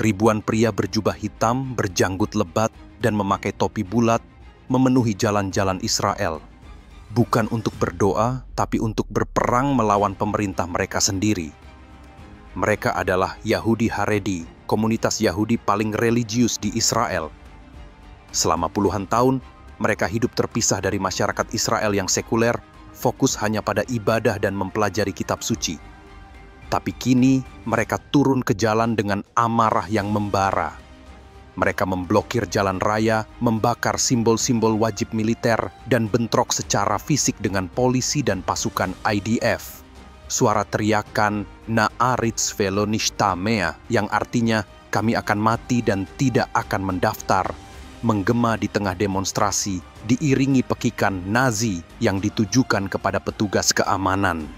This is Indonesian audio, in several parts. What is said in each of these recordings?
Ribuan pria berjubah hitam, berjanggut lebat, dan memakai topi bulat memenuhi jalan-jalan Israel. Bukan untuk berdoa, tapi untuk berperang melawan pemerintah mereka sendiri. Mereka adalah Yahudi Haredi, komunitas Yahudi paling religius di Israel. Selama puluhan tahun, mereka hidup terpisah dari masyarakat Israel yang sekuler, fokus hanya pada ibadah dan mempelajari kitab suci. Tapi kini mereka turun ke jalan dengan amarah yang membara. Mereka memblokir jalan raya, membakar simbol-simbol wajib militer, dan bentrok secara fisik dengan polisi dan pasukan IDF. Suara teriakan Na'aritz velo nishtamea, yang artinya kami akan mati dan tidak akan mendaftar, menggema di tengah demonstrasi, diiringi pekikan Nazi yang ditujukan kepada petugas keamanan.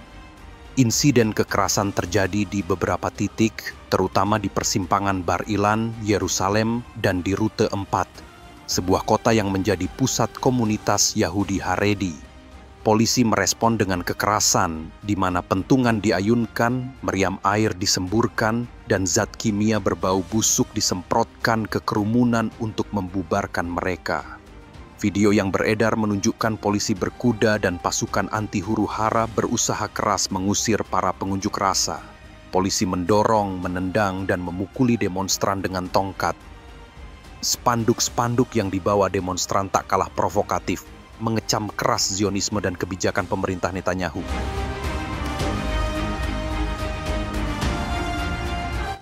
Insiden kekerasan terjadi di beberapa titik, terutama di persimpangan Bar Ilan, Yerusalem, dan di Rute 4, sebuah kota yang menjadi pusat komunitas Yahudi Haredi. Polisi merespon dengan kekerasan, di mana pentungan diayunkan, meriam air disemburkan, dan zat kimia berbau busuk disemprotkan ke kerumunan untuk membubarkan mereka. Video yang beredar menunjukkan polisi berkuda dan pasukan anti huru-hara berusaha keras mengusir para pengunjuk rasa. Polisi mendorong, menendang, dan memukuli demonstran dengan tongkat. Spanduk-spanduk yang dibawa demonstran tak kalah provokatif, mengecam keras Zionisme dan kebijakan pemerintah Netanyahu.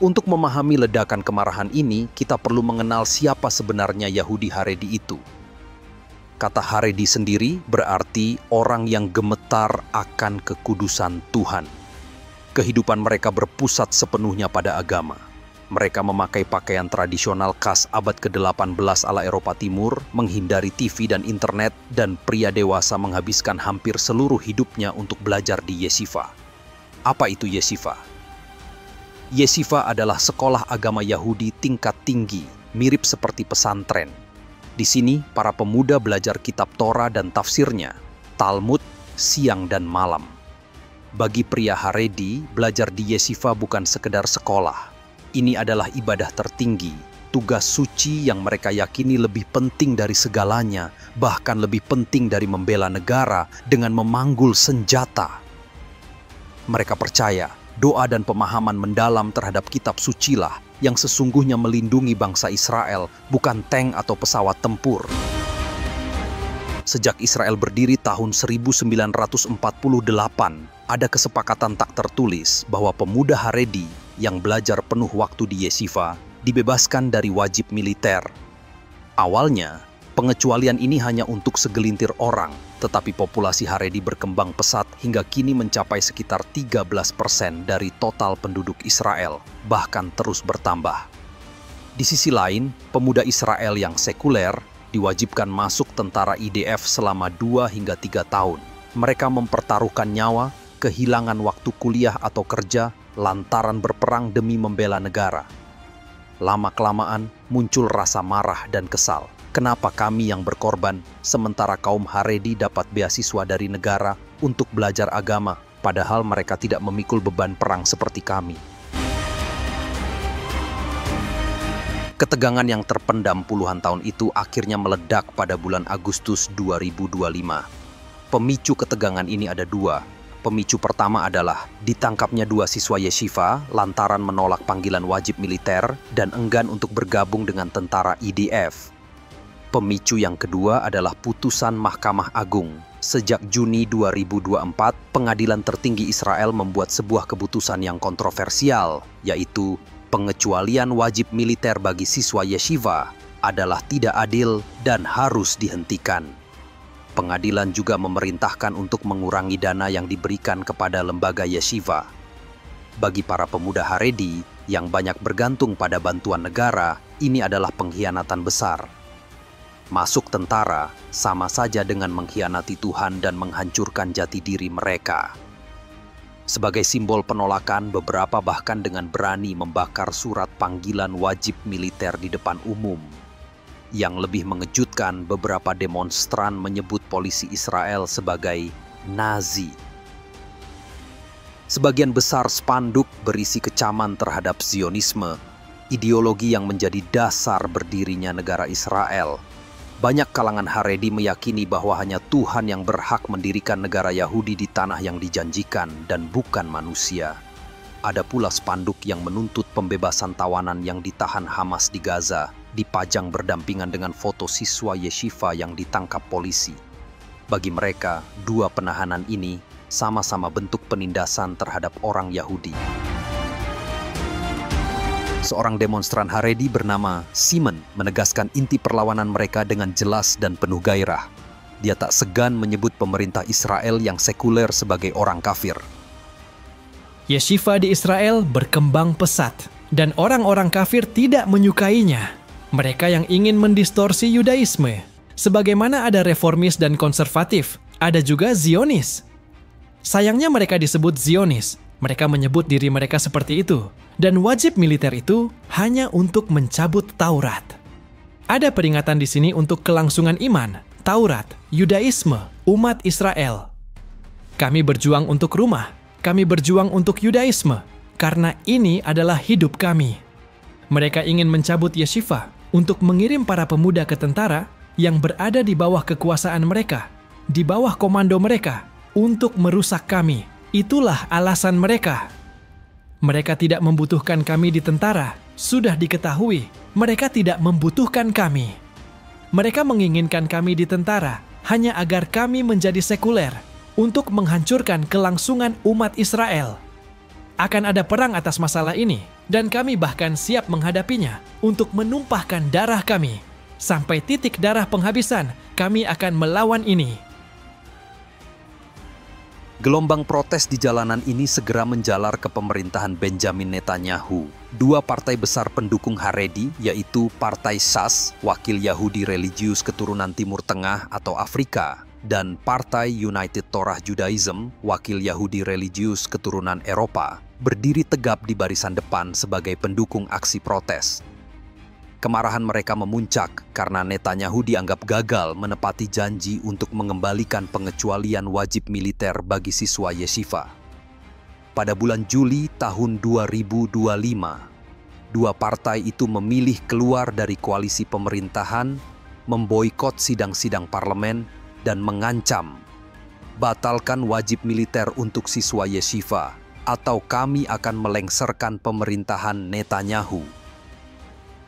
Untuk memahami ledakan kemarahan ini, kita perlu mengenal siapa sebenarnya Yahudi Haredi itu. Kata Haredi sendiri berarti orang yang gemetar akan kekudusan Tuhan. Kehidupan mereka berpusat sepenuhnya pada agama. Mereka memakai pakaian tradisional khas abad ke-18 ala Eropa Timur, menghindari TV dan internet, dan pria dewasa menghabiskan hampir seluruh hidupnya untuk belajar di yeshiva. Apa itu yeshiva? Yeshiva adalah sekolah agama Yahudi tingkat tinggi, mirip seperti pesantren. Di sini, para pemuda belajar kitab Torah dan tafsirnya, Talmud, siang dan malam. Bagi pria Haredi, belajar di yeshiva bukan sekedar sekolah. Ini adalah ibadah tertinggi, tugas suci yang mereka yakini lebih penting dari segalanya, bahkan lebih penting dari membela negara dengan memanggul senjata. Mereka percaya, doa dan pemahaman mendalam terhadap kitab sucilah yang sesungguhnya melindungi bangsa Israel, bukan tank atau pesawat tempur. Sejak Israel berdiri tahun 1948, ada kesepakatan tak tertulis bahwa pemuda Haredi yang belajar penuh waktu di yeshiva dibebaskan dari wajib militer. Awalnya, pengecualian ini hanya untuk segelintir orang, tetapi populasi Haredi berkembang pesat hingga kini mencapai sekitar 13% dari total penduduk Israel, bahkan terus bertambah. Di sisi lain, pemuda Israel yang sekuler diwajibkan masuk tentara IDF selama 2 hingga 3 tahun. Mereka mempertaruhkan nyawa, kehilangan waktu kuliah atau kerja, lantaran berperang demi membela negara. Lama-kelamaan muncul rasa marah dan kesal. Kenapa kami yang berkorban, sementara kaum Haredi dapat beasiswa dari negara untuk belajar agama, padahal mereka tidak memikul beban perang seperti kami? Ketegangan yang terpendam puluhan tahun itu akhirnya meledak pada bulan Agustus 2025. Pemicu ketegangan ini ada 2. Pemicu pertama adalah ditangkapnya 2 siswa yeshiva lantaran menolak panggilan wajib militer dan enggan untuk bergabung dengan tentara IDF. Pemicu yang kedua adalah putusan Mahkamah Agung. Sejak Juni 2024, Pengadilan Tertinggi Israel membuat sebuah keputusan yang kontroversial, yaitu pengecualian wajib militer bagi siswa yeshiva adalah tidak adil dan harus dihentikan. Pengadilan juga memerintahkan untuk mengurangi dana yang diberikan kepada lembaga yeshiva. Bagi para pemuda Haredi yang banyak bergantung pada bantuan negara, ini adalah pengkhianatan besar. Masuk tentara sama saja dengan mengkhianati Tuhan dan menghancurkan jati diri mereka. Sebagai simbol penolakan, beberapa bahkan dengan berani membakar surat panggilan wajib militer di depan umum. Yang lebih mengejutkan, beberapa demonstran menyebut polisi Israel sebagai Nazi. Sebagian besar spanduk berisi kecaman terhadap Zionisme, ideologi yang menjadi dasar berdirinya negara Israel. Banyak kalangan Haredi meyakini bahwa hanya Tuhan yang berhak mendirikan negara Yahudi di tanah yang dijanjikan dan bukan manusia. Ada pula spanduk yang menuntut pembebasan tawanan yang ditahan Hamas di Gaza, dipajang berdampingan dengan foto siswa yeshiva yang ditangkap polisi. Bagi mereka, dua penahanan ini sama-sama bentuk penindasan terhadap orang Yahudi. Seorang demonstran Haredi bernama Simon menegaskan inti perlawanan mereka dengan jelas dan penuh gairah. Dia tak segan menyebut pemerintah Israel yang sekuler sebagai orang kafir. Yeshiva di Israel berkembang pesat, dan orang-orang kafir tidak menyukainya. Mereka yang ingin mendistorsi Yudaisme. Sebagaimana ada reformis dan konservatif, ada juga Zionis. Sayangnya mereka disebut Zionis. Mereka menyebut diri mereka seperti itu. Dan wajib militer itu hanya untuk mencabut Taurat. Ada peringatan di sini untuk kelangsungan iman, Taurat, Yudaisme, umat Israel. Kami berjuang untuk rumah. Kami berjuang untuk Yudaisme, karena ini adalah hidup kami. Mereka ingin mencabut yeshiva untuk mengirim para pemuda ke tentara yang berada di bawah kekuasaan mereka, di bawah komando mereka, untuk merusak kami. Itulah alasan mereka. Mereka tidak membutuhkan kami di tentara, sudah diketahui. Mereka tidak membutuhkan kami. Mereka menginginkan kami di tentara hanya agar kami menjadi sekuler, untuk menghancurkan kelangsungan umat Israel. Akan ada perang atas masalah ini, dan kami bahkan siap menghadapinya untuk menumpahkan darah kami. Sampai titik darah penghabisan, kami akan melawan ini. Gelombang protes di jalanan ini segera menjalar ke pemerintahan Benjamin Netanyahu. Dua partai besar pendukung Haredi, yaitu Partai Shas, wakil Yahudi religius keturunan Timur Tengah atau Afrika, dan Partai United Torah Judaism, wakil Yahudi religius keturunan Eropa, berdiri tegap di barisan depan sebagai pendukung aksi protes. Kemarahan mereka memuncak karena Netanyahu dianggap gagal menepati janji untuk mengembalikan pengecualian wajib militer bagi siswa yeshiva. Pada bulan Juli tahun 2025, dua partai itu memilih keluar dari koalisi pemerintahan, memboikot sidang-sidang parlemen, dan mengancam, batalkan wajib militer untuk siswa yeshiva, atau kami akan melengsarkan pemerintahan Netanyahu.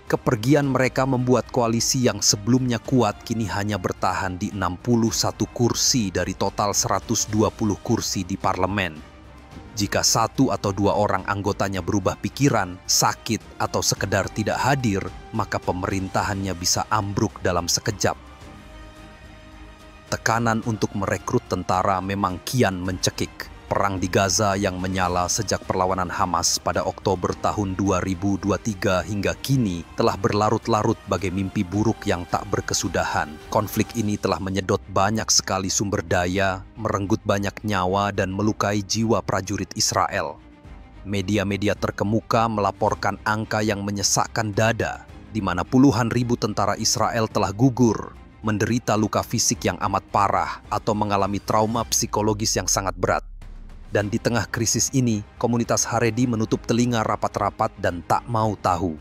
Kepergian mereka membuat koalisi yang sebelumnya kuat kini hanya bertahan di 61 kursi dari total 120 kursi di parlemen. Jika satu atau dua orang anggotanya berubah pikiran, sakit, atau sekedar tidak hadir, maka pemerintahannya bisa ambruk dalam sekejap. Tekanan untuk merekrut tentara memang kian mencekik. Perang di Gaza yang menyala sejak perlawanan Hamas pada Oktober tahun 2023 hingga kini telah berlarut-larut bagai mimpi buruk yang tak berkesudahan. Konflik ini telah menyedot banyak sekali sumber daya, merenggut banyak nyawa dan melukai jiwa prajurit Israel. Media-media terkemuka melaporkan angka yang menyesakkan dada, di mana puluhan ribu tentara Israel telah gugur, menderita luka fisik yang amat parah, atau mengalami trauma psikologis yang sangat berat. Dan di tengah krisis ini, komunitas Haredi menutup telinga rapat-rapat dan tak mau tahu.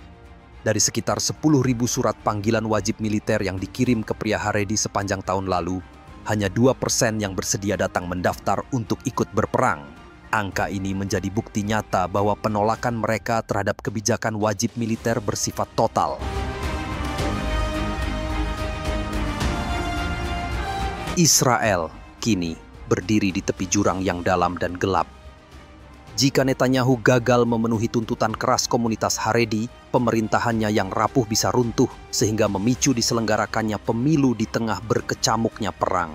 Dari sekitar 10.000 surat panggilan wajib militer yang dikirim ke pria Haredi sepanjang tahun lalu, hanya 2% yang bersedia datang mendaftar untuk ikut berperang. Angka ini menjadi bukti nyata bahwa penolakan mereka terhadap kebijakan wajib militer bersifat total. Israel kini berdiri di tepi jurang yang dalam dan gelap. Jika Netanyahu gagal memenuhi tuntutan keras komunitas Haredi, pemerintahannya yang rapuh bisa runtuh sehingga memicu diselenggarakannya pemilu di tengah berkecamuknya perang.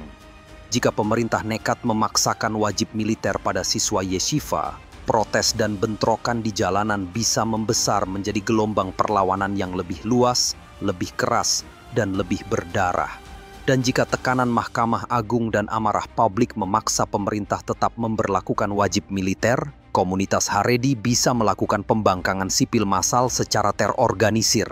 Jika pemerintah nekat memaksakan wajib militer pada siswa yeshiva, protes dan bentrokan di jalanan bisa membesar menjadi gelombang perlawanan yang lebih luas, lebih keras, dan lebih berdarah. Dan jika tekanan Mahkamah Agung dan amarah publik memaksa pemerintah tetap memberlakukan wajib militer, komunitas Haredi bisa melakukan pembangkangan sipil massal secara terorganisir.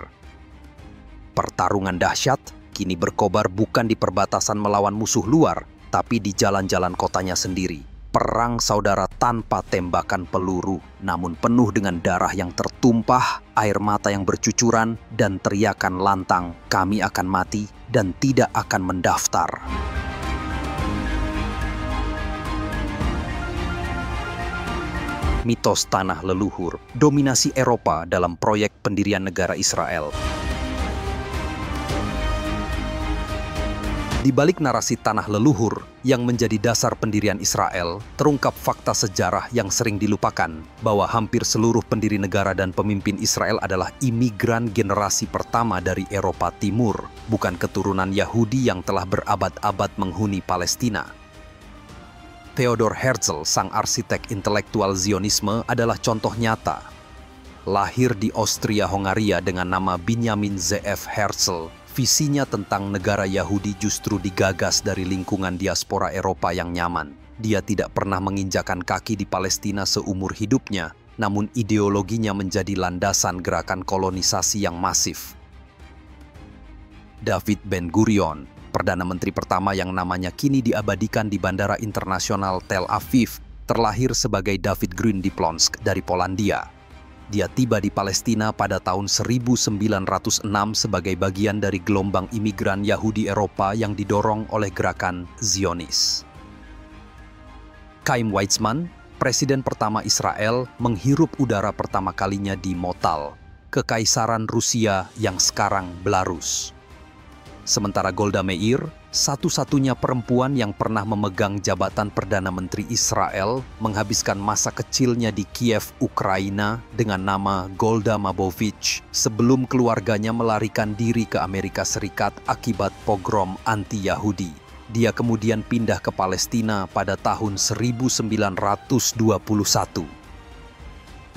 Pertarungan dahsyat kini berkobar bukan di perbatasan melawan musuh luar, tapi di jalan-jalan kotanya sendiri. Perang saudara tanpa tembakan peluru, namun penuh dengan darah yang tertumpah, air mata yang bercucuran, dan teriakan lantang, "Kami akan mati dan tidak akan mendaftar." Mitos tanah leluhur, dominasi Eropa dalam proyek pendirian negara Israel. Di balik narasi tanah leluhur yang menjadi dasar pendirian Israel, terungkap fakta sejarah yang sering dilupakan, bahwa hampir seluruh pendiri negara dan pemimpin Israel adalah imigran generasi pertama dari Eropa Timur, bukan keturunan Yahudi yang telah berabad-abad menghuni Palestina. Theodor Herzl, sang arsitek intelektual Zionisme, adalah contoh nyata. Lahir di Austria-Hongaria dengan nama Benjamin Z.F. Herzl, visinya tentang negara Yahudi justru digagas dari lingkungan diaspora Eropa yang nyaman. Dia tidak pernah menginjakan kaki di Palestina seumur hidupnya, namun ideologinya menjadi landasan gerakan kolonisasi yang masif. David Ben-Gurion, Perdana Menteri pertama yang namanya kini diabadikan di Bandara Internasional Tel Aviv, terlahir sebagai David Grün-Diplonsk dari Polandia. Dia tiba di Palestina pada tahun 1906 sebagai bagian dari gelombang imigran Yahudi Eropa yang didorong oleh gerakan Zionis. Chaim Weizmann, Presiden pertama Israel, menghirup udara pertama kalinya di Motal, Kekaisaran Rusia yang sekarang Belarus. Sementara Golda Meir, satu-satunya perempuan yang pernah memegang jabatan Perdana Menteri Israel, menghabiskan masa kecilnya di Kiev, Ukraina dengan nama Golda Mabovich sebelum keluarganya melarikan diri ke Amerika Serikat akibat pogrom anti-Yahudi. Dia kemudian pindah ke Palestina pada tahun 1921.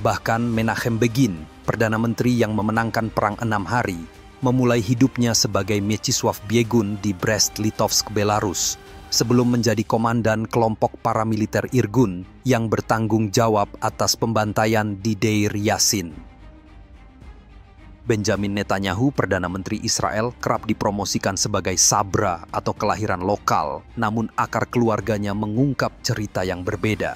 Bahkan Menachem Begin, Perdana Menteri yang memenangkan Perang 6 Hari, memulai hidupnya sebagai Mieczysław Biegun di Brest-Litovsk, Belarus, sebelum menjadi komandan kelompok paramiliter Irgun yang bertanggung jawab atas pembantaian di Deir Yassin. Benjamin Netanyahu, Perdana Menteri Israel, kerap dipromosikan sebagai Sabra atau kelahiran lokal, namun akar keluarganya mengungkap cerita yang berbeda.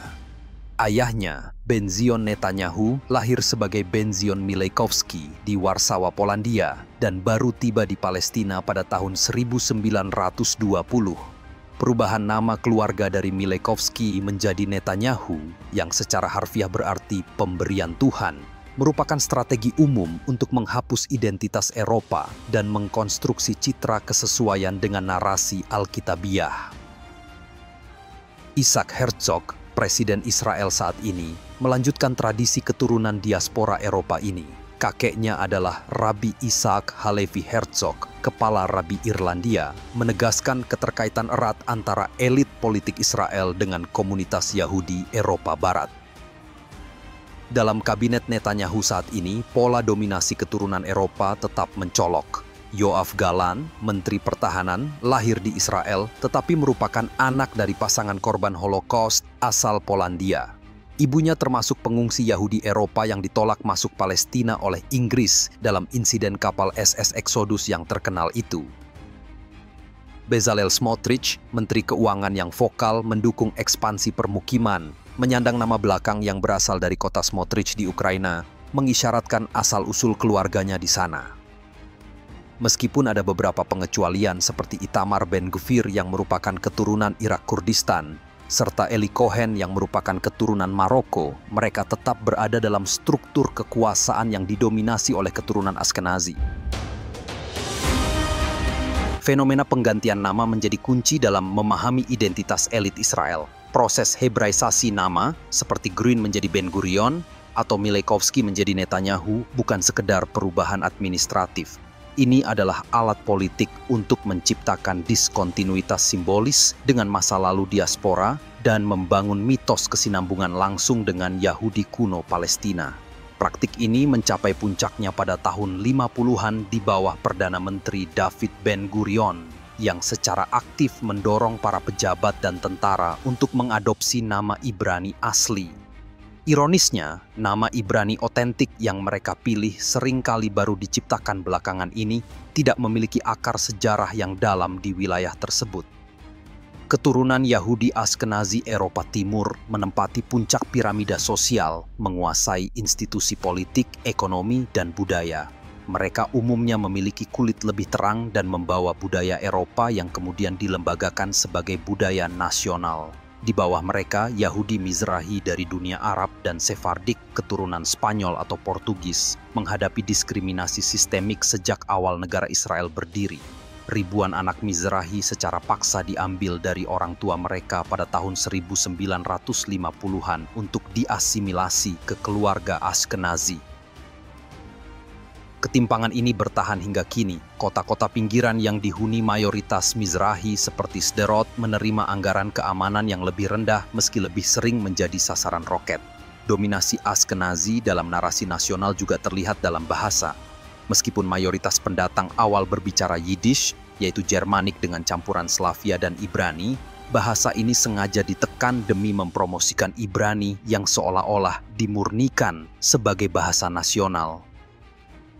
Ayahnya, Benzion Netanyahu, lahir sebagai Benzion Milejkowski di Warsawa, Polandia, dan baru tiba di Palestina pada tahun 1920. Perubahan nama keluarga dari Milejkowski menjadi Netanyahu, yang secara harfiah berarti pemberian Tuhan, merupakan strategi umum untuk menghapus identitas Eropa dan mengkonstruksi citra kesesuaian dengan narasi Alkitabiah. Isaac Herzog, Presiden Israel saat ini, melanjutkan tradisi keturunan diaspora Eropa ini. Kakeknya adalah Rabbi Isaac Halevi Herzog, kepala Rabbi Irlandia, menegaskan keterkaitan erat antara elit politik Israel dengan komunitas Yahudi Eropa Barat. Dalam kabinet Netanyahu saat ini, pola dominasi keturunan Eropa tetap mencolok. Yoav Galan, Menteri Pertahanan, lahir di Israel, tetapi merupakan anak dari pasangan korban Holocaust asal Polandia. Ibunya termasuk pengungsi Yahudi Eropa yang ditolak masuk Palestina oleh Inggris dalam insiden kapal SS Exodus yang terkenal itu. Bezalel Smotrich, Menteri Keuangan yang vokal mendukung ekspansi permukiman, menyandang nama belakang yang berasal dari kota Smotrich di Ukraina, mengisyaratkan asal-usul keluarganya di sana. Meskipun ada beberapa pengecualian seperti Itamar Ben-Gvir yang merupakan keturunan Irak Kurdistan, serta Eli Cohen yang merupakan keturunan Maroko, mereka tetap berada dalam struktur kekuasaan yang didominasi oleh keturunan Askenazi. Fenomena penggantian nama menjadi kunci dalam memahami identitas elit Israel. Proses Hebraisasi nama, seperti Grün menjadi Ben-Gurion atau Milejkowski menjadi Netanyahu, bukan sekedar perubahan administratif. Ini adalah alat politik untuk menciptakan diskontinuitas simbolis dengan masa lalu diaspora dan membangun mitos kesinambungan langsung dengan Yahudi kuno Palestina. Praktik ini mencapai puncaknya pada tahun 50-an di bawah Perdana Menteri David Ben-Gurion yang secara aktif mendorong para pejabat dan tentara untuk mengadopsi nama Ibrani asli. Ironisnya, nama Ibrani otentik yang mereka pilih seringkali baru diciptakan belakangan ini tidak memiliki akar sejarah yang dalam di wilayah tersebut. Keturunan Yahudi Askenazi Eropa Timur menempati puncak piramida sosial, menguasai institusi politik, ekonomi, dan budaya. Mereka umumnya memiliki kulit lebih terang dan membawa budaya Eropa yang kemudian dilembagakan sebagai budaya nasional. Di bawah mereka, Yahudi Mizrahi dari dunia Arab dan Sephardik keturunan Spanyol atau Portugis menghadapi diskriminasi sistemik sejak awal negara Israel berdiri. Ribuan anak Mizrahi secara paksa diambil dari orang tua mereka pada tahun 1950-an untuk diasimilasi ke keluarga Askenazi. Ketimpangan ini bertahan hingga kini. Kota-kota pinggiran yang dihuni mayoritas Mizrahi seperti Sderot menerima anggaran keamanan yang lebih rendah meski lebih sering menjadi sasaran roket. Dominasi Askenazi dalam narasi nasional juga terlihat dalam bahasa. Meskipun mayoritas pendatang awal berbicara Yiddish, yaitu Jermanik dengan campuran Slavia dan Ibrani, bahasa ini sengaja ditekan demi mempromosikan Ibrani yang seolah-olah dimurnikan sebagai bahasa nasional.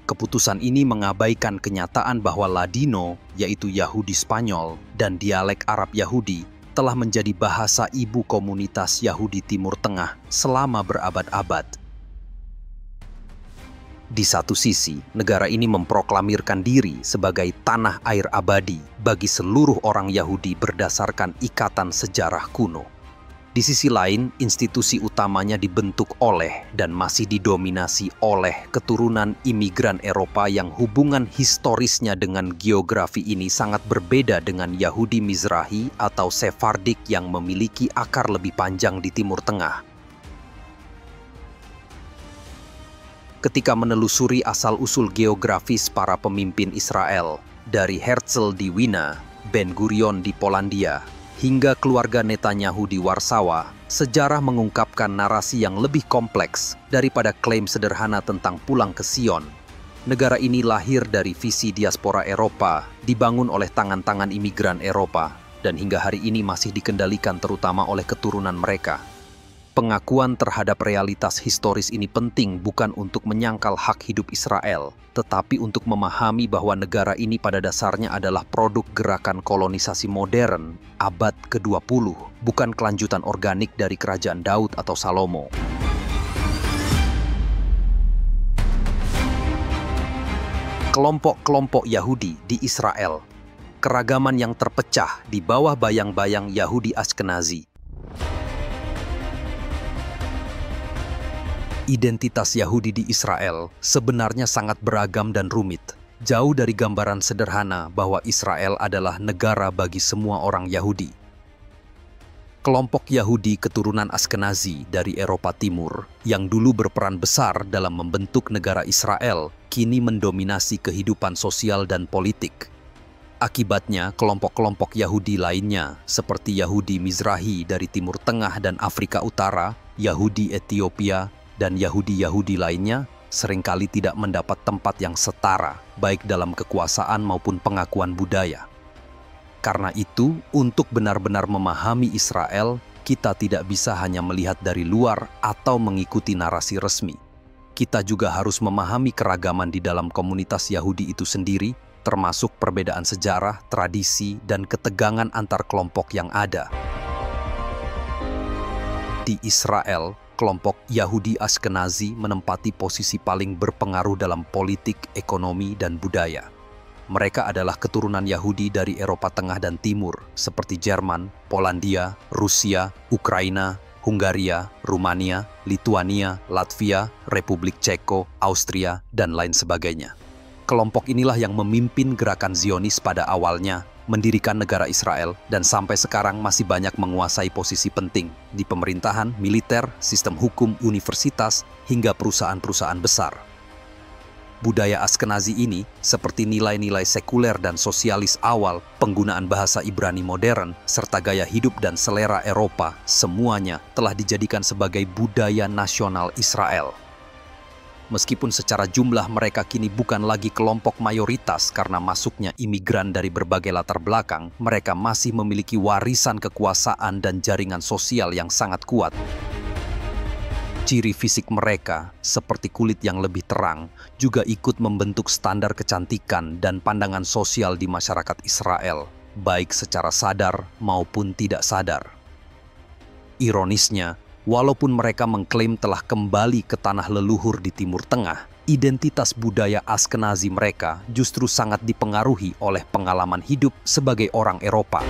Keputusan ini mengabaikan kenyataan bahwa Ladino, yaitu Yahudi Spanyol, dan dialek Arab Yahudi telah menjadi bahasa ibu komunitas Yahudi Timur Tengah selama berabad-abad. Di satu sisi, negara ini memproklamirkan diri sebagai tanah air abadi bagi seluruh orang Yahudi berdasarkan ikatan sejarah kuno. Di sisi lain, institusi utamanya dibentuk oleh dan masih didominasi oleh keturunan imigran Eropa yang hubungan historisnya dengan geografi ini sangat berbeda dengan Yahudi Mizrahi atau Sephardik yang memiliki akar lebih panjang di Timur Tengah. Ketika menelusuri asal-usul geografis para pemimpin Israel, dari Herzl di Wina, Ben-Gurion di Polandia, hingga keluarga Netanyahu di Warsawa, sejarah mengungkapkan narasi yang lebih kompleks daripada klaim sederhana tentang pulang ke Sion. Negara ini lahir dari visi diaspora Eropa, dibangun oleh tangan-tangan imigran Eropa, dan hingga hari ini masih dikendalikan terutama oleh keturunan mereka. Pengakuan terhadap realitas historis ini penting bukan untuk menyangkal hak hidup Israel, tetapi untuk memahami bahwa negara ini pada dasarnya adalah produk gerakan kolonisasi modern abad ke-20, bukan kelanjutan organik dari kerajaan Daud atau Salomo. Kelompok-kelompok Yahudi di Israel, keragaman yang terpecah di bawah bayang-bayang Yahudi Askenazi. Identitas Yahudi di Israel sebenarnya sangat beragam dan rumit, jauh dari gambaran sederhana bahwa Israel adalah negara bagi semua orang Yahudi. Kelompok Yahudi keturunan Askenazi dari Eropa Timur yang dulu berperan besar dalam membentuk negara Israel kini mendominasi kehidupan sosial dan politik. Akibatnya, kelompok-kelompok Yahudi lainnya seperti Yahudi Mizrahi dari Timur Tengah dan Afrika Utara, Yahudi Ethiopia, dan Yahudi-Yahudi lainnya seringkali tidak mendapat tempat yang setara, baik dalam kekuasaan maupun pengakuan budaya. Karena itu, untuk benar-benar memahami Israel, kita tidak bisa hanya melihat dari luar atau mengikuti narasi resmi. Kita juga harus memahami keragaman di dalam komunitas Yahudi itu sendiri, termasuk perbedaan sejarah, tradisi, dan ketegangan antar kelompok yang ada. Di Israel, kelompok Yahudi Askenazi menempati posisi paling berpengaruh dalam politik, ekonomi, dan budaya. Mereka adalah keturunan Yahudi dari Eropa Tengah dan Timur, seperti Jerman, Polandia, Rusia, Ukraina, Hungaria, Rumania, Lituania, Latvia, Republik Ceko, Austria, dan lain sebagainya. Kelompok inilah yang memimpin gerakan Zionis pada awalnya, mendirikan negara Israel, dan sampai sekarang masih banyak menguasai posisi penting di pemerintahan, militer, sistem hukum, universitas, hingga perusahaan-perusahaan besar. Budaya Askenazi ini, seperti nilai-nilai sekuler dan sosialis awal, penggunaan bahasa Ibrani modern, serta gaya hidup dan selera Eropa, semuanya telah dijadikan sebagai budaya nasional Israel. Meskipun secara jumlah mereka kini bukan lagi kelompok mayoritas karena masuknya imigran dari berbagai latar belakang, mereka masih memiliki warisan kekuasaan dan jaringan sosial yang sangat kuat. Ciri fisik mereka, seperti kulit yang lebih terang, juga ikut membentuk standar kecantikan dan pandangan sosial di masyarakat Israel. baik secara sadar maupun tidak sadar. Ironisnya, walaupun mereka mengklaim telah kembali ke tanah leluhur di Timur Tengah, identitas budaya Askenazi mereka justru sangat dipengaruhi oleh pengalaman hidup sebagai orang Eropa.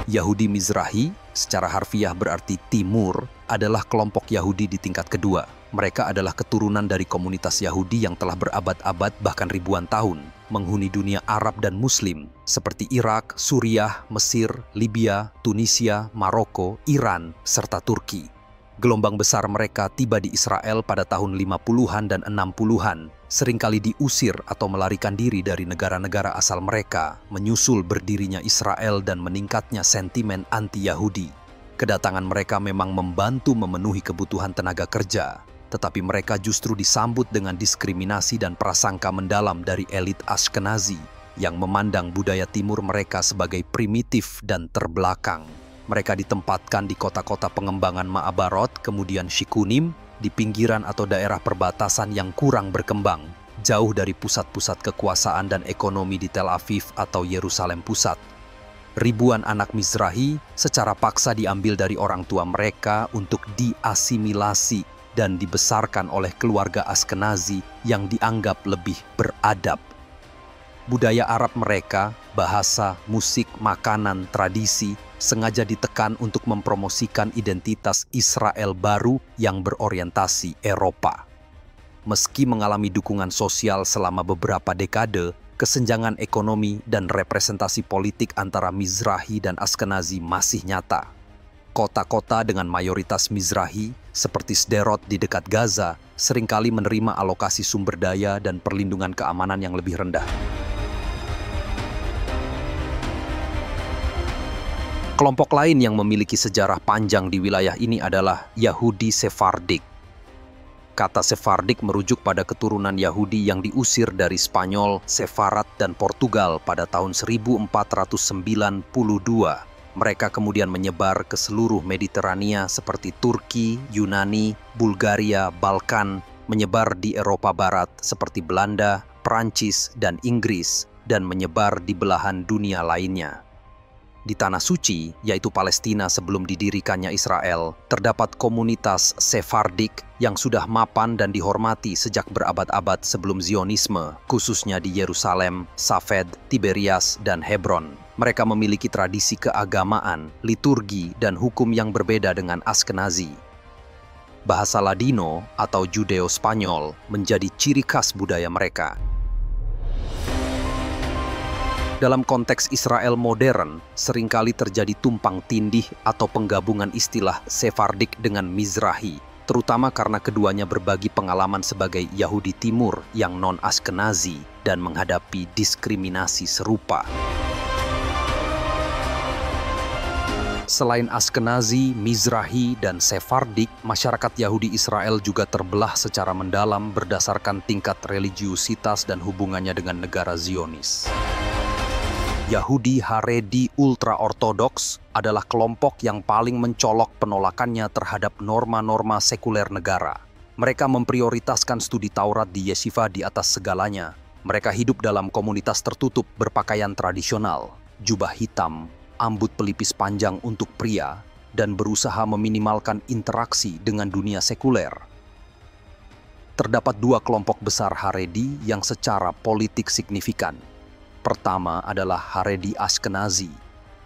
Yahudi Mizrahi, secara harfiah berarti timur, adalah kelompok Yahudi di tingkat kedua. Mereka adalah keturunan dari komunitas Yahudi yang telah berabad-abad bahkan ribuan tahun menghuni dunia Arab dan Muslim seperti Irak, Suriah, Mesir, Libya, Tunisia, Maroko, Iran, serta Turki. Gelombang besar mereka tiba di Israel pada tahun 50-an dan 60-an, seringkali diusir atau melarikan diri dari negara-negara asal mereka, menyusul berdirinya Israel dan meningkatnya sentimen anti-Yahudi. Kedatangan mereka memang membantu memenuhi kebutuhan tenaga kerja, tetapi mereka justru disambut dengan diskriminasi dan prasangka mendalam dari elit Ashkenazi yang memandang budaya timur mereka sebagai primitif dan terbelakang. Mereka ditempatkan di kota-kota pengembangan Ma'abarot, kemudian Shikunim, di pinggiran atau daerah perbatasan yang kurang berkembang, jauh dari pusat-pusat kekuasaan dan ekonomi di Tel Aviv atau Yerusalem pusat. Ribuan anak Mizrahi secara paksa diambil dari orang tua mereka untuk diasimilasi dan dibesarkan oleh keluarga Ashkenazi yang dianggap lebih beradab. Budaya Arab mereka, bahasa, musik, makanan, tradisi, sengaja ditekan untuk mempromosikan identitas Israel baru yang berorientasi Eropa. Meski mengalami dukungan sosial selama beberapa dekade, kesenjangan ekonomi dan representasi politik antara Mizrahi dan Ashkenazi masih nyata. Kota-kota dengan mayoritas Mizrahi, seperti Sderot di dekat Gaza, seringkali menerima alokasi sumber daya dan perlindungan keamanan yang lebih rendah. Kelompok lain yang memiliki sejarah panjang di wilayah ini adalah Yahudi Sephardik. Kata Sephardik merujuk pada keturunan Yahudi yang diusir dari Spanyol, Sefarad, dan Portugal pada tahun 1492. Mereka kemudian menyebar ke seluruh Mediterania seperti Turki, Yunani, Bulgaria, Balkan, menyebar di Eropa Barat seperti Belanda, Prancis, dan Inggris, dan menyebar di belahan dunia lainnya. Di Tanah Suci, yaitu Palestina sebelum didirikannya Israel, terdapat komunitas Sephardik yang sudah mapan dan dihormati sejak berabad-abad sebelum Zionisme, khususnya di Yerusalem, Safed, Tiberias, dan Hebron. Mereka memiliki tradisi keagamaan, liturgi, dan hukum yang berbeda dengan Ashkenazi. Bahasa Ladino atau Judeo-Spanyol menjadi ciri khas budaya mereka. Dalam konteks Israel modern, seringkali terjadi tumpang tindih atau penggabungan istilah Sephardik dengan Mizrahi, terutama karena keduanya berbagi pengalaman sebagai Yahudi Timur yang non-Ashkenazi dan menghadapi diskriminasi serupa. Selain Ashkenazi, Mizrahi, dan Sephardik, masyarakat Yahudi Israel juga terbelah secara mendalam berdasarkan tingkat religiusitas dan hubungannya dengan negara Zionis. Yahudi Haredi ultra-ortodoks adalah kelompok yang paling mencolok penolakannya terhadap norma-norma sekuler negara. Mereka memprioritaskan studi Taurat di yeshiva di atas segalanya. Mereka hidup dalam komunitas tertutup berpakaian tradisional, jubah hitam, ambut pelipis panjang untuk pria, dan berusaha meminimalkan interaksi dengan dunia sekuler. Terdapat dua kelompok besar Haredi yang secara politik signifikan. Pertama adalah Haredi Ashkenazi,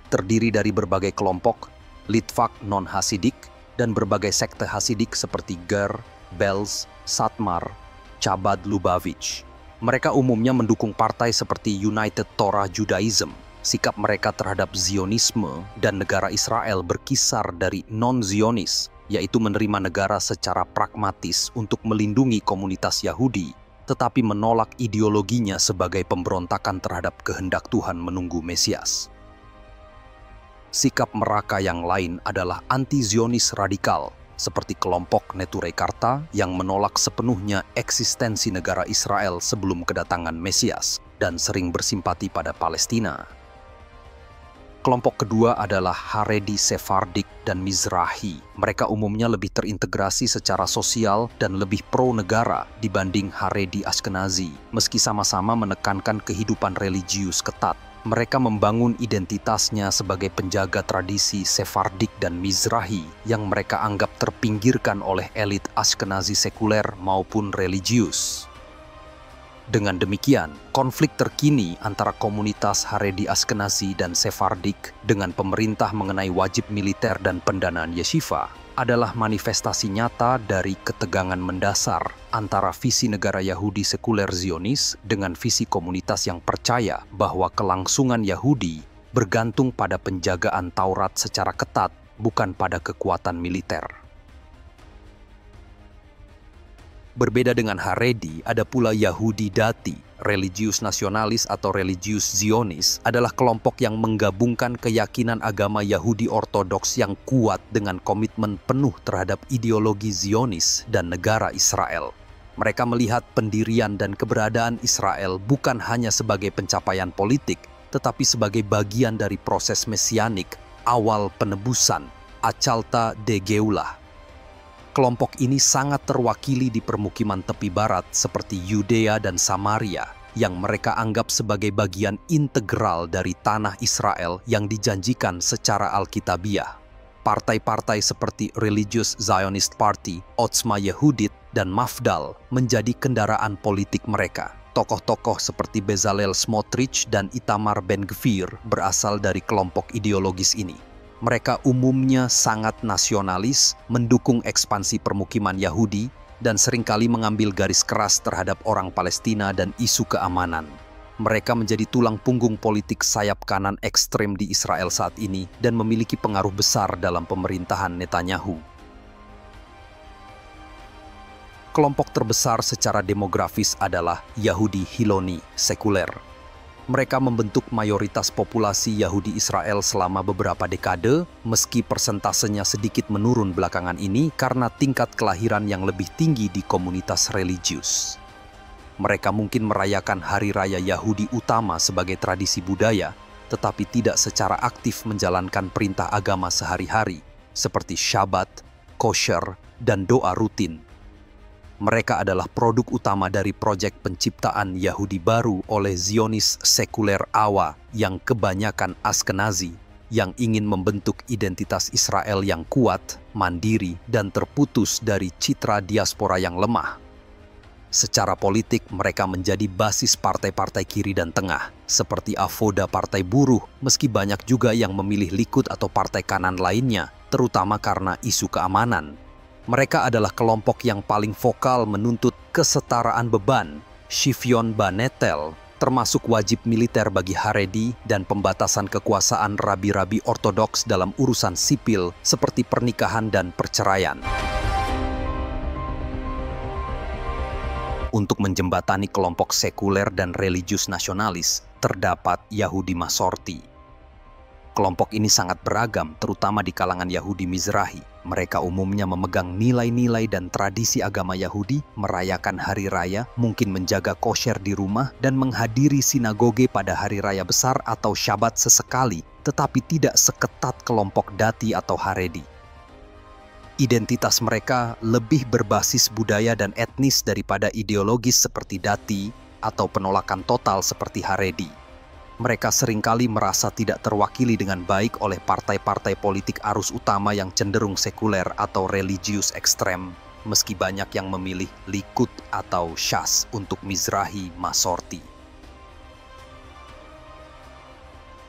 terdiri dari berbagai kelompok, Litvak non-Hasidik, dan berbagai sekte Hasidik seperti Ger, Belz, Satmar, Chabad Lubavitch. Mereka umumnya mendukung partai seperti United Torah Judaism. Sikap mereka terhadap Zionisme dan negara Israel berkisar dari non-Zionis, yaitu menerima negara secara pragmatis untuk melindungi komunitas Yahudi, tetapi menolak ideologinya sebagai pemberontakan terhadap kehendak Tuhan menunggu Mesias. Sikap mereka yang lain adalah anti-Zionis radikal, seperti kelompok Neturei Karta yang menolak sepenuhnya eksistensi negara Israel sebelum kedatangan Mesias dan sering bersimpati pada Palestina. Kelompok kedua adalah Haredi Sephardic dan Mizrahi. Mereka umumnya lebih terintegrasi secara sosial dan lebih pro-negara dibanding Haredi Ashkenazi. Meski sama-sama menekankan kehidupan religius ketat, mereka membangun identitasnya sebagai penjaga tradisi Sephardic dan Mizrahi yang mereka anggap terpinggirkan oleh elit Ashkenazi sekuler maupun religius. Dengan demikian, konflik terkini antara komunitas Haredi Ashkenazi dan Sephardic dengan pemerintah mengenai wajib militer dan pendanaan yeshiva adalah manifestasi nyata dari ketegangan mendasar antara visi negara Yahudi sekuler Zionis dengan visi komunitas yang percaya bahwa kelangsungan Yahudi bergantung pada penjagaan Taurat secara ketat, bukan pada kekuatan militer. Berbeda dengan Haredi, ada pula Yahudi Dati. Religius nasionalis atau religius Zionis adalah kelompok yang menggabungkan keyakinan agama Yahudi Ortodoks yang kuat dengan komitmen penuh terhadap ideologi Zionis dan negara Israel. Mereka melihat pendirian dan keberadaan Israel bukan hanya sebagai pencapaian politik, tetapi sebagai bagian dari proses mesianik, awal penebusan, Achalta de Geulah. Kelompok ini sangat terwakili di permukiman tepi barat seperti Yudea dan Samaria yang mereka anggap sebagai bagian integral dari tanah Israel yang dijanjikan secara alkitabiah. Partai-partai seperti Religious Zionist Party, Otzma Yehudit, dan Mafdal menjadi kendaraan politik mereka. Tokoh-tokoh seperti Bezalel Smotrich dan Itamar Ben-Gvir berasal dari kelompok ideologis ini. Mereka umumnya sangat nasionalis, mendukung ekspansi permukiman Yahudi, dan seringkali mengambil garis keras terhadap orang Palestina dan isu keamanan. Mereka menjadi tulang punggung politik sayap kanan ekstrem di Israel saat ini dan memiliki pengaruh besar dalam pemerintahan Netanyahu. Kelompok terbesar secara demografis adalah Yahudi Hiloni, sekuler. Mereka membentuk mayoritas populasi Yahudi Israel selama beberapa dekade, meski persentasenya sedikit menurun belakangan ini karena tingkat kelahiran yang lebih tinggi di komunitas religius. Mereka mungkin merayakan hari raya Yahudi utama sebagai tradisi budaya, tetapi tidak secara aktif menjalankan perintah agama sehari-hari, seperti Syabat, kosher, dan doa rutin. Mereka adalah produk utama dari proyek penciptaan Yahudi baru oleh Zionis sekuler Awa yang kebanyakan Ashkenazi yang ingin membentuk identitas Israel yang kuat, mandiri, dan terputus dari citra diaspora yang lemah. Secara politik, mereka menjadi basis partai-partai kiri dan tengah, seperti Avoda Partai Buruh, meski banyak juga yang memilih Likud atau partai kanan lainnya, terutama karena isu keamanan. Mereka adalah kelompok yang paling vokal menuntut kesetaraan beban, Shivyon Banetel, termasuk wajib militer bagi Haredi dan pembatasan kekuasaan rabi-rabi ortodoks dalam urusan sipil seperti pernikahan dan perceraian. Untuk menjembatani kelompok sekuler dan religius nasionalis, terdapat Yahudi Masorti. Kelompok ini sangat beragam, terutama di kalangan Yahudi Mizrahi. Mereka umumnya memegang nilai-nilai dan tradisi agama Yahudi, merayakan hari raya, mungkin menjaga kosher di rumah, dan menghadiri sinagoge pada hari raya besar atau Syabat sesekali, tetapi tidak seketat kelompok Dati atau Haredi. Identitas mereka lebih berbasis budaya dan etnis daripada ideologis seperti Dati atau penolakan total seperti Haredi. Mereka seringkali merasa tidak terwakili dengan baik oleh partai-partai politik arus utama yang cenderung sekuler atau religius ekstrem, meski banyak yang memilih Likud atau Shas untuk Mizrahi Masorti.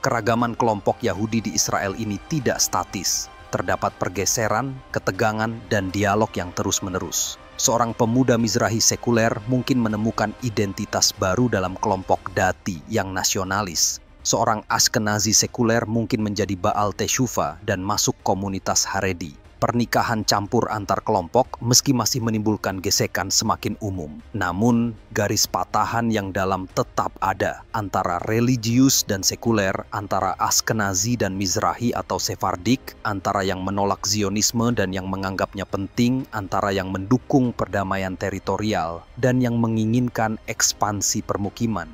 Keragaman kelompok Yahudi di Israel ini tidak statis. Terdapat pergeseran, ketegangan, dan dialog yang terus-menerus. Seorang pemuda Mizrahi sekuler mungkin menemukan identitas baru dalam kelompok Dati yang nasionalis. Seorang Ashkenazi sekuler mungkin menjadi Baal Teshuva dan masuk komunitas Haredi. Pernikahan campur antar kelompok meski masih menimbulkan gesekan semakin umum. Namun, garis patahan yang dalam tetap ada antara religius dan sekuler, antara Ashkenazi dan Mizrahi atau Sephardik, antara yang menolak Zionisme dan yang menganggapnya penting, antara yang mendukung perdamaian teritorial dan yang menginginkan ekspansi permukiman.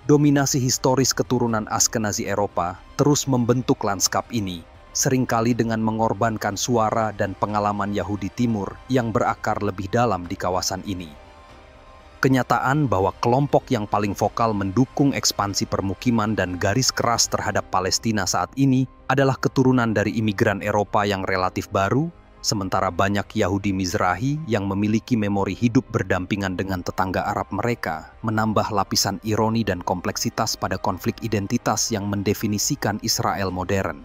Dominasi historis keturunan Ashkenazi Eropa terus membentuk lanskap ini, seringkali dengan mengorbankan suara dan pengalaman Yahudi Timur yang berakar lebih dalam di kawasan ini. Kenyataan bahwa kelompok yang paling vokal mendukung ekspansi permukiman dan garis keras terhadap Palestina saat ini adalah keturunan dari imigran Eropa yang relatif baru, sementara banyak Yahudi Mizrahi yang memiliki memori hidup berdampingan dengan tetangga Arab mereka, menambah lapisan ironi dan kompleksitas pada konflik identitas yang mendefinisikan Israel modern.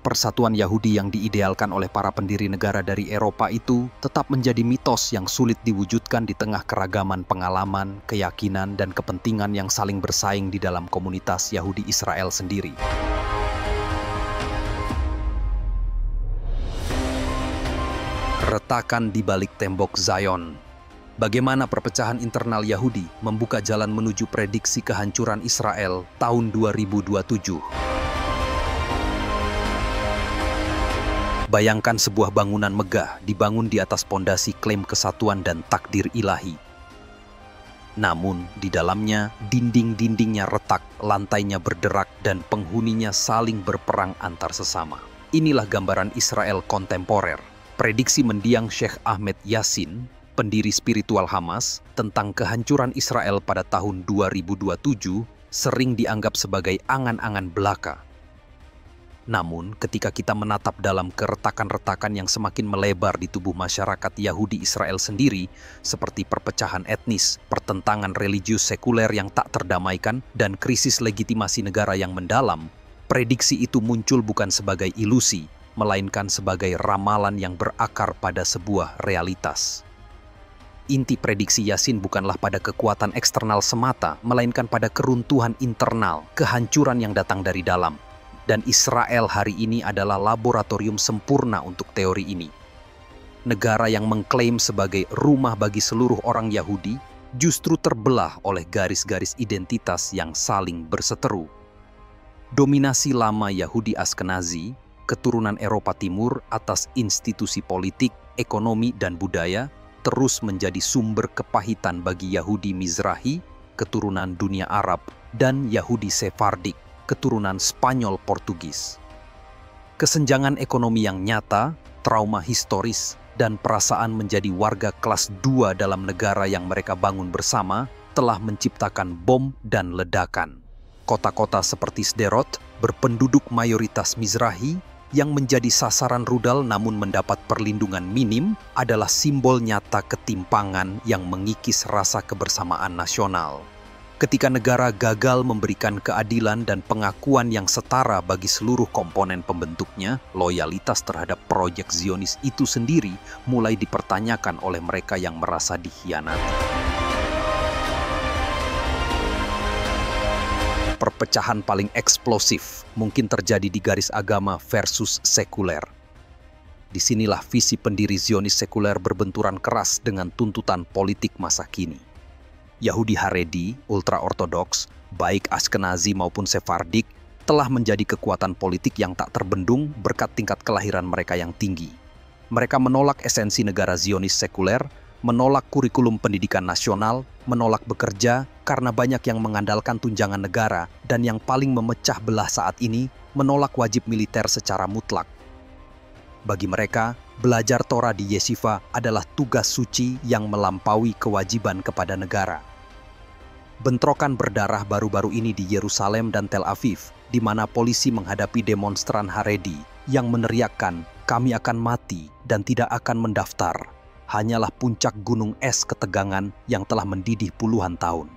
Persatuan Yahudi yang diidealkan oleh para pendiri negara dari Eropa itu tetap menjadi mitos yang sulit diwujudkan di tengah keragaman pengalaman, keyakinan, dan kepentingan yang saling bersaing di dalam komunitas Yahudi Israel sendiri. Retakan di balik tembok Zion. Bagaimana perpecahan internal Yahudi membuka jalan menuju prediksi kehancuran Israel tahun 2027. Bayangkan sebuah bangunan megah dibangun di atas pondasi klaim kesatuan dan takdir ilahi. Namun, di dalamnya dinding-dindingnya retak, lantainya berderak, dan penghuninya saling berperang antar sesama. Inilah gambaran Israel kontemporer. Prediksi mendiang Sheikh Ahmed Yassin, pendiri spiritual Hamas, tentang kehancuran Israel pada tahun 2027 sering dianggap sebagai angan-angan belaka. Namun, ketika kita menatap dalam keretakan-retakan yang semakin melebar di tubuh masyarakat Yahudi Israel sendiri, seperti perpecahan etnis, pertentangan religius sekuler yang tak terdamaikan, dan krisis legitimasi negara yang mendalam, prediksi itu muncul bukan sebagai ilusi, melainkan sebagai ramalan yang berakar pada sebuah realitas. Inti prediksi Yassin bukanlah pada kekuatan eksternal semata, melainkan pada keruntuhan internal, kehancuran yang datang dari dalam. Dan Israel hari ini adalah laboratorium sempurna untuk teori ini. Negara yang mengklaim sebagai rumah bagi seluruh orang Yahudi justru terbelah oleh garis-garis identitas yang saling berseteru. Dominasi lama Yahudi Ashkenazi, keturunan Eropa Timur atas institusi politik, ekonomi, dan budaya terus menjadi sumber kepahitan bagi Yahudi Mizrahi, keturunan dunia Arab, dan Yahudi Sephardik, keturunan Spanyol Portugis. Kesenjangan ekonomi yang nyata, trauma historis, dan perasaan menjadi warga kelas 2 dalam negara yang mereka bangun bersama telah menciptakan bom dan ledakan. Kota-kota seperti Sderot berpenduduk mayoritas Mizrahi yang menjadi sasaran rudal namun mendapat perlindungan minim adalah simbol nyata ketimpangan yang mengikis rasa kebersamaan nasional. Ketika negara gagal memberikan keadilan dan pengakuan yang setara bagi seluruh komponen pembentuknya, loyalitas terhadap proyek Zionis itu sendiri mulai dipertanyakan oleh mereka yang merasa dikhianati. Perpecahan paling eksplosif mungkin terjadi di garis agama versus sekuler. Disinilah visi pendiri Zionis sekuler berbenturan keras dengan tuntutan politik masa kini. Yahudi Haredi, ultra-ortodoks, baik Ashkenazi maupun Sephardik, telah menjadi kekuatan politik yang tak terbendung berkat tingkat kelahiran mereka yang tinggi. Mereka menolak esensi negara Zionis sekuler, menolak kurikulum pendidikan nasional, menolak bekerja karena banyak yang mengandalkan tunjangan negara, dan yang paling memecah belah saat ini, menolak wajib militer secara mutlak. Bagi mereka, belajar Torah di yeshiva adalah tugas suci yang melampaui kewajiban kepada negara. Bentrokan berdarah baru-baru ini di Yerusalem dan Tel Aviv, di mana polisi menghadapi demonstran Haredi yang meneriakkan, "Kami akan mati dan tidak akan mendaftar," hanyalah puncak gunung es ketegangan yang telah mendidih puluhan tahun.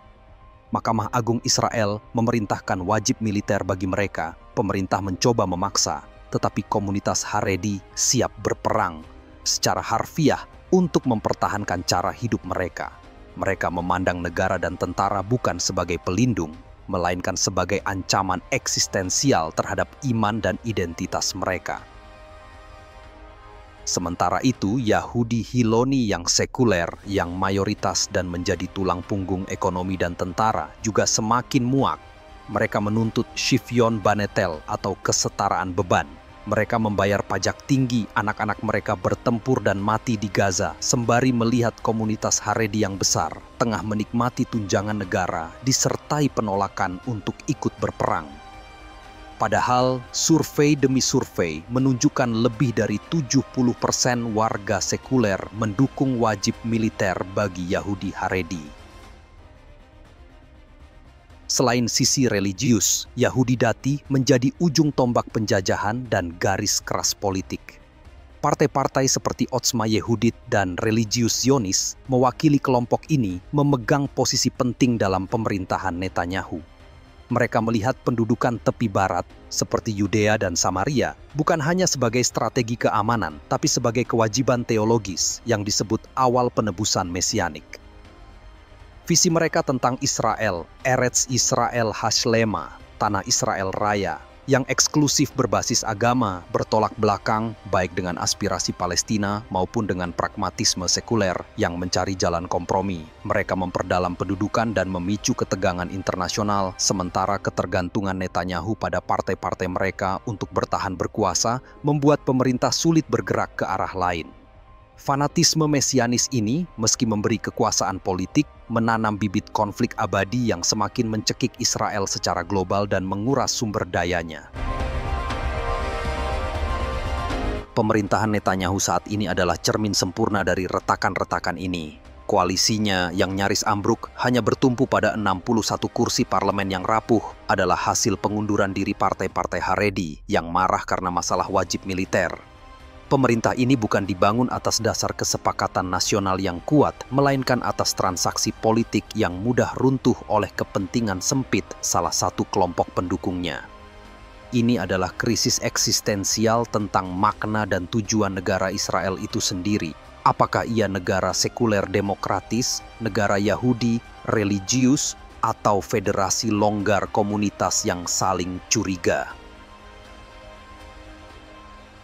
Mahkamah Agung Israel memerintahkan wajib militer bagi mereka. Pemerintah mencoba memaksa, tetapi komunitas Haredi siap berperang secara harfiah untuk mempertahankan cara hidup mereka. Mereka memandang negara dan tentara bukan sebagai pelindung, melainkan sebagai ancaman eksistensial terhadap iman dan identitas mereka. Sementara itu, Yahudi Hiloni yang sekuler, yang mayoritas dan menjadi tulang punggung ekonomi dan tentara, juga semakin muak. Mereka menuntut shivyon banetel atau kesetaraan beban. Mereka membayar pajak tinggi, anak-anak mereka bertempur dan mati di Gaza, sembari melihat komunitas Haredi yang besar tengah menikmati tunjangan negara disertai penolakan untuk ikut berperang. Padahal survei demi survei menunjukkan lebih dari 70% warga sekuler mendukung wajib militer bagi Yahudi Haredi. Selain sisi religius, Yahudi Dati menjadi ujung tombak penjajahan dan garis keras politik. Partai-partai seperti Otzma Yehudit dan Religius Zionis mewakili kelompok ini memegang posisi penting dalam pemerintahan Netanyahu. Mereka melihat pendudukan tepi barat seperti Yudea dan Samaria bukan hanya sebagai strategi keamanan, tapi sebagai kewajiban teologis yang disebut awal penebusan mesianik. Visi mereka tentang Israel, Eretz Israel Hashlema, Tanah Israel Raya, yang eksklusif berbasis agama, bertolak belakang baik dengan aspirasi Palestina maupun dengan pragmatisme sekuler yang mencari jalan kompromi. Mereka memperdalam pendudukan dan memicu ketegangan internasional, sementara ketergantungan Netanyahu pada partai-partai mereka untuk bertahan berkuasa membuat pemerintah sulit bergerak ke arah lain. Fanatisme mesianis ini, meski memberi kekuasaan politik, menanam bibit konflik abadi yang semakin mencekik Israel secara global dan menguras sumber dayanya. Pemerintahan Netanyahu saat ini adalah cermin sempurna dari retakan-retakan ini. Koalisinya yang nyaris ambruk hanya bertumpu pada 61 kursi parlemen yang rapuh adalah hasil pengunduran diri partai-partai Haredi yang marah karena masalah wajib militer. Pemerintah ini bukan dibangun atas dasar kesepakatan nasional yang kuat, melainkan atas transaksi politik yang mudah runtuh oleh kepentingan sempit salah satu kelompok pendukungnya. Ini adalah krisis eksistensial tentang makna dan tujuan negara Israel itu sendiri. Apakah ia negara sekuler demokratis, negara Yahudi, religius, atau federasi longgar komunitas yang saling curiga?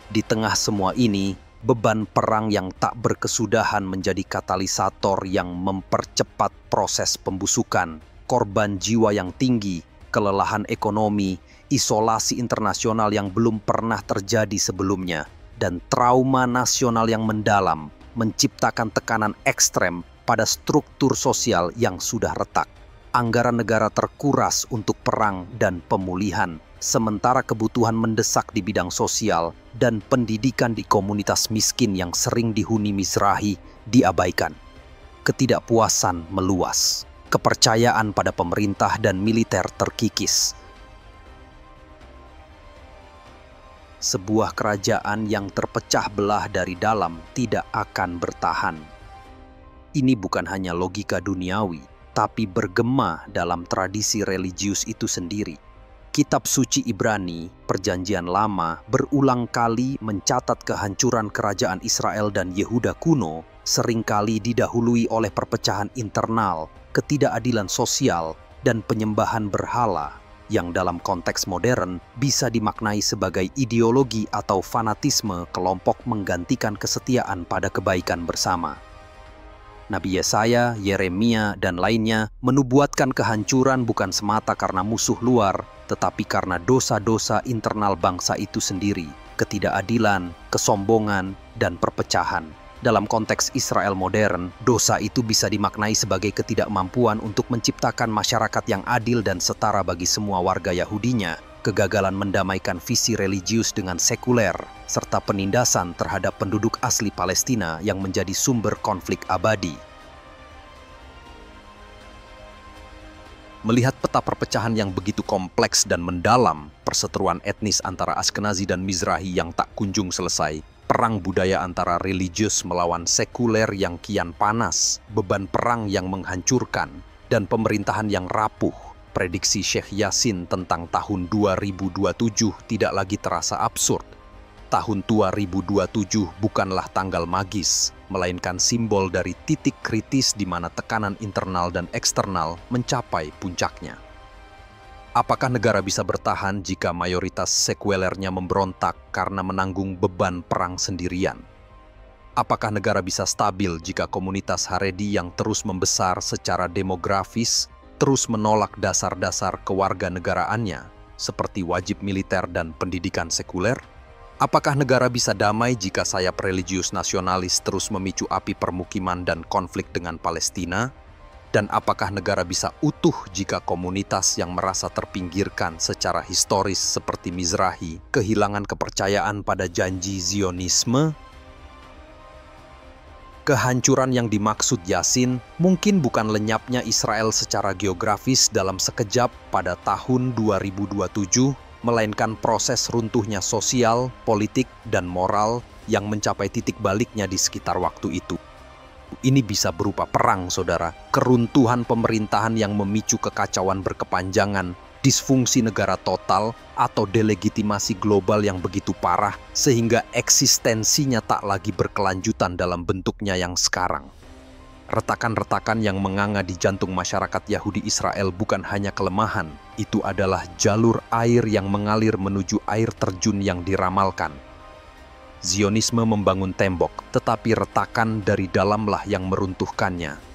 Di tengah semua ini, beban perang yang tak berkesudahan menjadi katalisator yang mempercepat proses pembusukan, korban jiwa yang tinggi, kelelahan ekonomi, isolasi internasional yang belum pernah terjadi sebelumnya, dan trauma nasional yang mendalam menciptakan tekanan ekstrem pada struktur sosial yang sudah retak. Anggaran negara terkuras untuk perang dan pemulihan, sementara kebutuhan mendesak di bidang sosial dan pendidikan di komunitas miskin yang sering dihuni Mizrahi diabaikan. Ketidakpuasan meluas, kepercayaan pada pemerintah dan militer terkikis. Sebuah kerajaan yang terpecah belah dari dalam tidak akan bertahan. Ini bukan hanya logika duniawi, tapi bergema dalam tradisi religius itu sendiri. Kitab suci Ibrani, Perjanjian Lama, berulang kali mencatat kehancuran kerajaan Israel dan Yehuda kuno, seringkali didahului oleh perpecahan internal, ketidakadilan sosial, dan penyembahan berhala, yang dalam konteks modern bisa dimaknai sebagai ideologi atau fanatisme kelompok menggantikan kesetiaan pada kebaikan bersama. Nabi Yesaya, Yeremia, dan lainnya menubuatkan kehancuran bukan semata karena musuh luar, tetapi karena dosa-dosa internal bangsa itu sendiri, ketidakadilan, kesombongan, dan perpecahan. Dalam konteks Israel modern, dosa itu bisa dimaknai sebagai ketidakmampuan untuk menciptakan masyarakat yang adil dan setara bagi semua warga Yahudinya, kegagalan mendamaikan visi religius dengan sekuler, serta penindasan terhadap penduduk asli Palestina yang menjadi sumber konflik abadi. Melihat peta perpecahan yang begitu kompleks dan mendalam, perseteruan etnis antara Askenazi dan Mizrahi yang tak kunjung selesai, perang budaya antara religius melawan sekuler yang kian panas, beban perang yang menghancurkan, dan pemerintahan yang rapuh, prediksi Syekh Yasin tentang tahun 2027 tidak lagi terasa absurd. Tahun 2027 bukanlah tanggal magis, melainkan simbol dari titik kritis di mana tekanan internal dan eksternal mencapai puncaknya. Apakah negara bisa bertahan jika mayoritas sekulernya memberontak karena menanggung beban perang sendirian? Apakah negara bisa stabil jika komunitas Haredi yang terus membesar secara demografis terus menolak dasar-dasar kewarganegaraannya, seperti wajib militer dan pendidikan sekuler? Apakah negara bisa damai jika sayap religius nasionalis terus memicu api permukiman dan konflik dengan Palestina? Dan apakah negara bisa utuh jika komunitas yang merasa terpinggirkan secara historis seperti Mizrahi kehilangan kepercayaan pada janji Zionisme? Kehancuran yang dimaksud Yasin mungkin bukan lenyapnya Israel secara geografis dalam sekejap pada tahun 2027, melainkan proses runtuhnya sosial, politik, dan moral yang mencapai titik baliknya di sekitar waktu itu. Ini bisa berupa perang, saudara, keruntuhan pemerintahan yang memicu kekacauan berkepanjangan, disfungsi negara total, atau delegitimasi global yang begitu parah sehingga eksistensinya tak lagi berkelanjutan dalam bentuknya yang sekarang. Retakan-retakan yang menganga di jantung masyarakat Yahudi Israel bukan hanya kelemahan, itu adalah jalur air yang mengalir menuju air terjun yang diramalkan. Zionisme membangun tembok, tetapi retakan dari dalamlah yang meruntuhkannya.